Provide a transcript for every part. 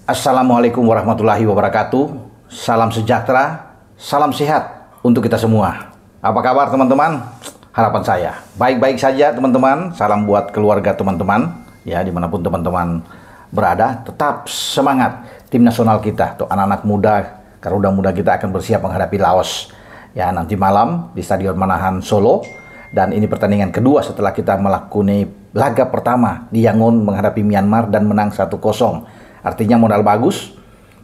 Assalamualaikum warahmatullahi wabarakatuh. Salam sejahtera, salam sehat untuk kita semua. Apa kabar teman-teman? Harapan saya baik-baik saja teman-teman. Salam buat keluarga teman-teman ya, dimanapun teman-teman berada. Tetap semangat tim nasional kita, tuh anak-anak muda, Garuda muda kita akan bersiap menghadapi Laos ya nanti malam di Stadion Manahan Solo. Dan ini pertandingan kedua setelah kita melakukan laga pertama di Yangon menghadapi Myanmar dan menang 1-0. Artinya modal bagus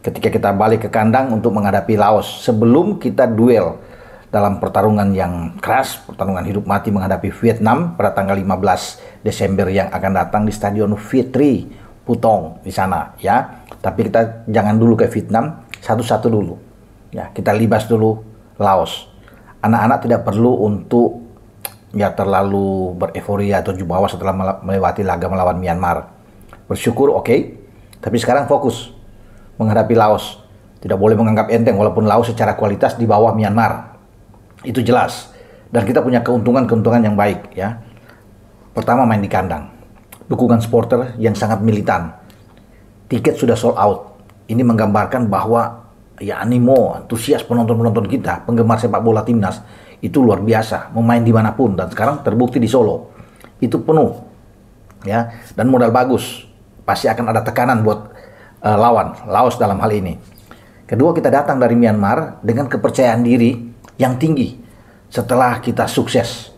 ketika kita balik ke kandang untuk menghadapi Laos sebelum kita duel dalam pertarungan yang keras, pertarungan hidup mati menghadapi Vietnam pada tanggal 15 Desember yang akan datang di Stadion Vietri Putong di sana ya. Tapi kita jangan dulu ke Vietnam, satu-satu dulu. Ya, kita libas dulu Laos. Anak-anak tidak perlu untuk ya terlalu bereforia atau jumawa setelah melewati laga melawan Myanmar. Bersyukur oke. Tapi sekarang fokus menghadapi Laos. Tidak boleh menganggap enteng walaupun Laos secara kualitas di bawah Myanmar. Itu jelas. Dan kita punya keuntungan-keuntungan yang baik ya. Pertama, main di kandang. Dukungan supporter yang sangat militan. Tiket sudah sold out. Ini menggambarkan bahwa ya animo, antusias penonton-penonton kita, penggemar sepak bola timnas itu luar biasa, memain dimanapun, dan sekarang terbukti di Solo itu penuh ya, dan modal bagus. Pasti akan ada tekanan buat lawan Laos dalam hal ini. Kedua, kita datang dari Myanmar dengan kepercayaan diri yang tinggi setelah kita sukses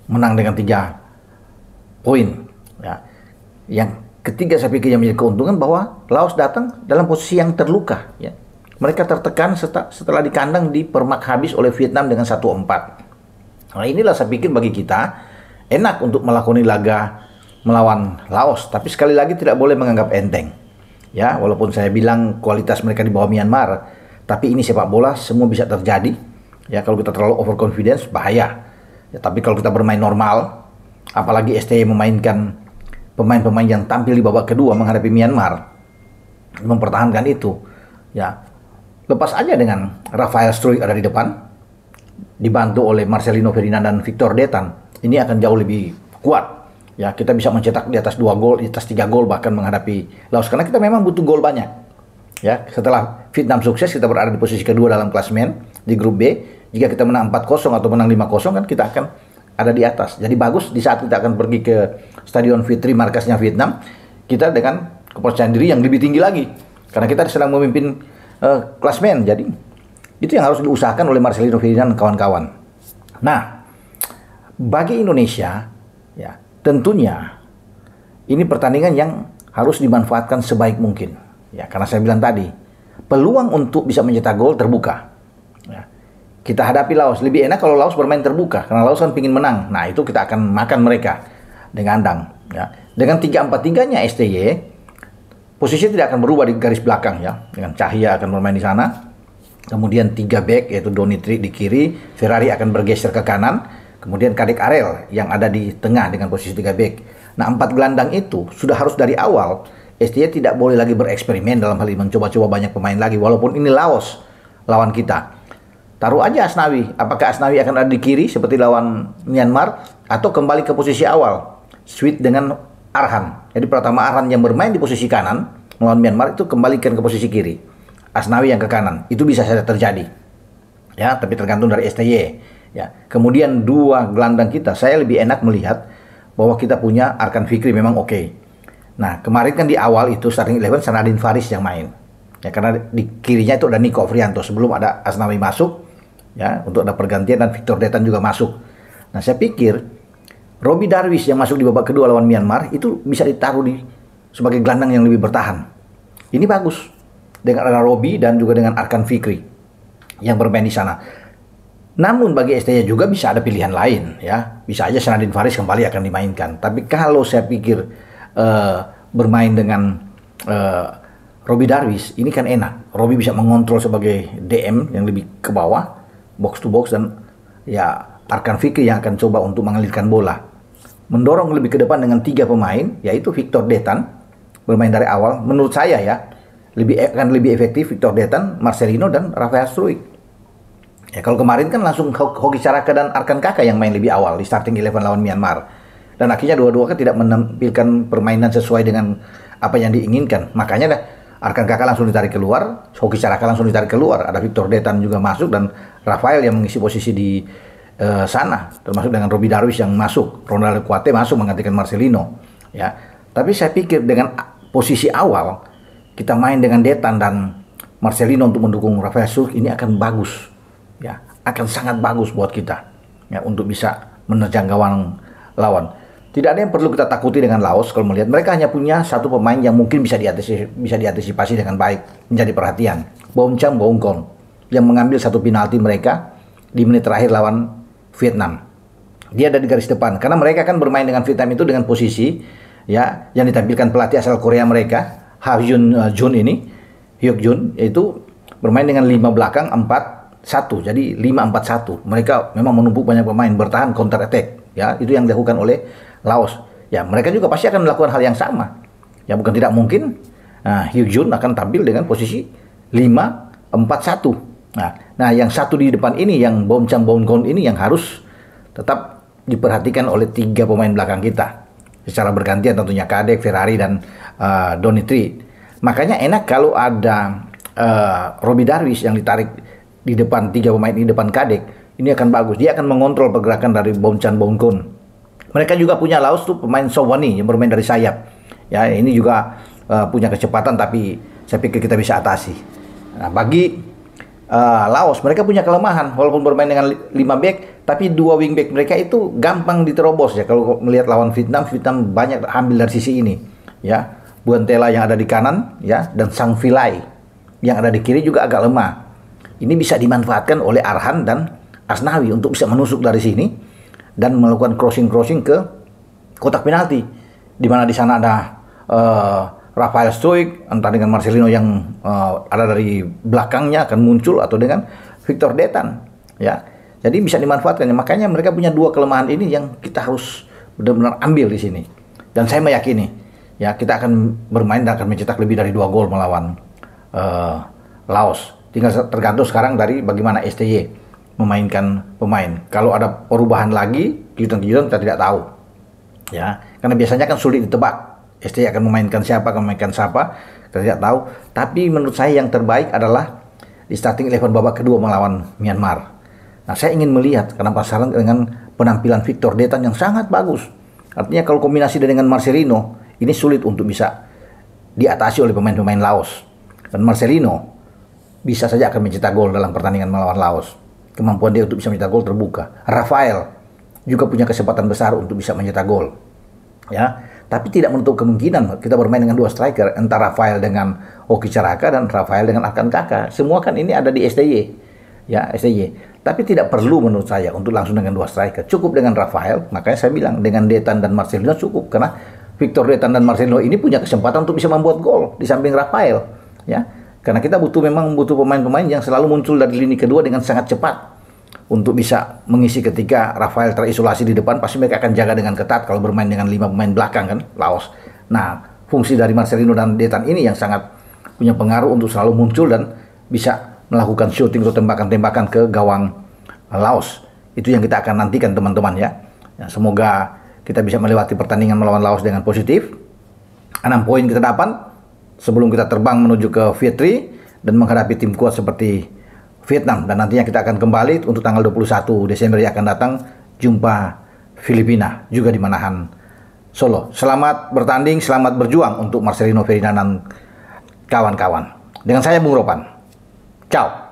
menang dengan 3 poin ya. Yang ketiga saya pikir yang menjadi keuntungan bahwa Laos datang dalam posisi yang terluka ya. Mereka tertekan setelah di kandang dipermak habis oleh Vietnam dengan 1-4. Nah inilah saya pikir bagi kita enak untuk melakukan laga melawan Laos. Tapi sekali lagi tidak boleh menganggap enteng. Ya, walaupun saya bilang kualitas mereka di bawah Myanmar, tapi ini sepak bola, semua bisa terjadi. Ya, kalau kita terlalu overconfidence bahaya. Ya, tapi kalau kita bermain normal, apalagi STY memainkan pemain-pemain yang tampil di babak kedua menghadapi Myanmar, mempertahankan itu, ya. Lepas aja dengan Rafael Struijk ada di depan, dibantu oleh Marcelino Ferdinand dan Victor Detan. Ini akan jauh lebih kuat. Ya, kita bisa mencetak di atas 2 gol, di atas 3 gol bahkan menghadapi Laos. Karena kita memang butuh gol banyak. Ya, setelah Vietnam sukses, kita berada di posisi kedua dalam klasemen di grup B. Jika kita menang 4-0 atau menang 5-0 kan kita akan ada di atas. Jadi bagus di saat kita akan pergi ke Stadion Vietri, markasnya Vietnam, kita dengan kepercayaan diri yang lebih tinggi lagi. Karena kita sedang memimpin klasmen, jadi itu yang harus diusahakan oleh Marcelino Ferdinand dan kawan-kawan. Nah, bagi Indonesia, ya tentunya ini pertandingan yang harus dimanfaatkan sebaik mungkin. Ya, karena saya bilang tadi, peluang untuk bisa mencetak gol terbuka. Ya, kita hadapi Laos, lebih enak kalau Laos bermain terbuka, karena Laos kan ingin menang. Nah, itu kita akan makan mereka dengan kandang. Ya, dengan 3-4-3-nya STY. Posisi tidak akan berubah di garis belakang ya. Dengan Cahya akan bermain di sana. Kemudian 3 back yaitu Donitri di kiri, Ferrari akan bergeser ke kanan. Kemudian Kadek Arel yang ada di tengah dengan posisi 3 back. Nah, 4 gelandang itu sudah harus dari awal. STY tidak boleh lagi bereksperimen dalam hal ini, mencoba-coba banyak pemain lagi. Walaupun ini Laos lawan kita. Taruh aja Asnawi. Apakah Asnawi akan ada di kiri seperti lawan Myanmar, atau kembali ke posisi awal? Switch dengan Arhan. Jadi pertama Arhan yang bermain di posisi kanan melawan Myanmar itu kembalikan ke posisi kiri. Asnawi yang ke kanan. Itu bisa saja terjadi. Ya, tapi tergantung dari STY. Ya. Kemudian 2 gelandang kita, saya lebih enak melihat bahwa kita punya Arkan Fikri memang oke. Nah, kemarin kan di awal itu starting 11 Sanadin Faris yang main. Ya, karena di kirinya itu ada Niko Afrianto sebelum ada Asnawi masuk. Ya, untuk ada pergantian dan Victor Detan juga masuk. Nah, saya pikir Robbie Darwish yang masuk di babak kedua lawan Myanmar itu bisa ditaruh sebagai gelandang yang lebih bertahan. Ini bagus dengan ada Robbie dan juga dengan Arkan Fikri yang bermain di sana. Namun bagi STY juga bisa ada pilihan lain ya. Bisa aja Sanadin Faris kembali akan dimainkan. Tapi kalau saya pikir bermain dengan Robbie Darwish ini kan enak. Robbie bisa mengontrol sebagai DM yang lebih ke bawah, box to box, dan ya Arkan Fikri yang akan coba untuk mengalirkan bola. Mendorong lebih ke depan dengan 3 pemain, yaitu Victor Detan bermain dari awal. Menurut saya ya, akan lebih efektif Victor Detan, Marcelino dan Rafael Struijk. Ya, kalau kemarin kan langsung Hoki Caraka dan Arkan Kakak yang main lebih awal di starting 11 lawan Myanmar. Dan akhirnya dua-dua kan tidak menampilkan permainan sesuai dengan apa yang diinginkan. Makanya Arkan Kakak langsung ditarik keluar, Hoki Caraka langsung ditarik keluar, ada Victor Detan juga masuk dan Rafael yang mengisi posisi di sana, termasuk dengan Robby Darwish yang masuk, Ronald Kuate masuk menggantikan Marcelino, ya. Tapi saya pikir dengan posisi awal kita main dengan Detan dan Marcelino untuk mendukung Rafael Struijk ini akan bagus, ya, akan sangat bagus buat kita, ya, untuk bisa menerjang gawang lawan. Tidak ada yang perlu kita takuti dengan Laos kalau melihat mereka hanya punya satu pemain yang mungkin bisa diantisipasi dengan baik, menjadi perhatian. Boucham Bouchon yang mengambil satu penalti mereka di menit terakhir lawan Vietnam. Dia ada di garis depan karena mereka kan bermain dengan Vietnam itu dengan posisi, ya, yang ditampilkan pelatih asal Korea mereka, Hyuk Jun, itu bermain dengan 5 belakang 4-1. Jadi 5-4-1. Mereka memang menumpuk banyak pemain bertahan counter attack, ya. Itu yang dilakukan oleh Laos. Ya, mereka juga pasti akan melakukan hal yang sama. Ya, bukan tidak mungkin. Hyuk Jun akan tampil dengan posisi 5-4-1. Nah, yang satu di depan ini, yang Boucham Bouchon ini yang harus tetap diperhatikan oleh 3 pemain belakang kita. Secara bergantian tentunya Kadek, Ferrari, dan Donitri. Makanya enak kalau ada Robby Darwish yang ditarik di depan 3 pemain di depan Kadek. Ini akan bagus. Dia akan mengontrol pergerakan dari Boucham Bouchon. Mereka juga punya Laos tuh pemain Sowani yang bermain dari sayap. Ya, ini juga punya kecepatan tapi saya pikir kita bisa atasi. Nah, bagi Laos mereka punya kelemahan walaupun bermain dengan 5 back tapi 2 wing back mereka itu gampang diterobos, ya. Kalau melihat lawan Vietnam banyak ambil dari sisi ini, ya. Buentela yang ada di kanan, ya, dan Sang Vilai yang ada di kiri juga agak lemah. Ini bisa dimanfaatkan oleh Arhan dan Asnawi untuk bisa menusuk dari sini dan melakukan crossing ke kotak penalti, di mana di sana ada Rafael Struijk entah dengan Marcelino yang ada dari belakangnya akan muncul atau dengan Victor Detan, ya. Jadi bisa dimanfaatkan. Makanya mereka punya 2 kelemahan ini yang kita harus benar-benar ambil di sini. Dan saya meyakini, ya, kita akan bermain dan akan mencetak lebih dari 2 gol melawan Laos. Tinggal tergantung sekarang dari bagaimana STY memainkan pemain. Kalau ada perubahan lagi, kejutan-kejutan kita tidak tahu, ya. Karena biasanya kan sulit ditebak. STY akan memainkan siapa, kita tidak tahu. Tapi menurut saya yang terbaik adalah di starting 11 babak kedua melawan Myanmar. Nah, saya ingin melihat karena pasaran dengan penampilan Victor Detan yang sangat bagus. Artinya kalau kombinasi dengan Marcelino, ini sulit untuk bisa diatasi oleh pemain-pemain Laos. Dan Marcelino bisa saja akan mencetak gol dalam pertandingan melawan Laos. Kemampuan dia untuk bisa mencetak gol terbuka. Rafael juga punya kesempatan besar untuk bisa mencetak gol, ya. Tapi tidak menutup kemungkinan kita bermain dengan 2 striker, entah Rafael dengan Hoki Caraka dan Rafael dengan Arkan Kakak. Semua kan ini ada di STY, ya, STY. Tapi tidak perlu menurut saya untuk langsung dengan 2 striker. Cukup dengan Rafael. Makanya saya bilang dengan Detan dan Marcelino cukup, karena Victor Detan dan Marcelino ini punya kesempatan untuk bisa membuat gol di samping Rafael, ya. Karena kita memang butuh pemain-pemain yang selalu muncul dari lini kedua dengan sangat cepat untuk bisa mengisi ketika Rafael terisolasi di depan. Pasti mereka akan jaga dengan ketat kalau bermain dengan 5 pemain belakang kan, Laos. Nah, fungsi dari Marcelino dan Detan ini yang sangat punya pengaruh untuk selalu muncul dan bisa melakukan shooting atau tembakan-tembakan ke gawang Laos. Itu yang kita akan nantikan teman-teman, ya. Semoga kita bisa melewati pertandingan melawan Laos dengan positif. 6 poin kita dapat sebelum kita terbang menuju ke Vietri dan menghadapi tim kuat seperti Vietnam. Dan nantinya kita akan kembali untuk tanggal 21 Desember yang akan datang jumpa Filipina juga di Manahan, Solo. Selamat bertanding, selamat berjuang untuk Marcelino Ferdinand dan kawan-kawan. Dengan saya Bung Ropan. Ciao.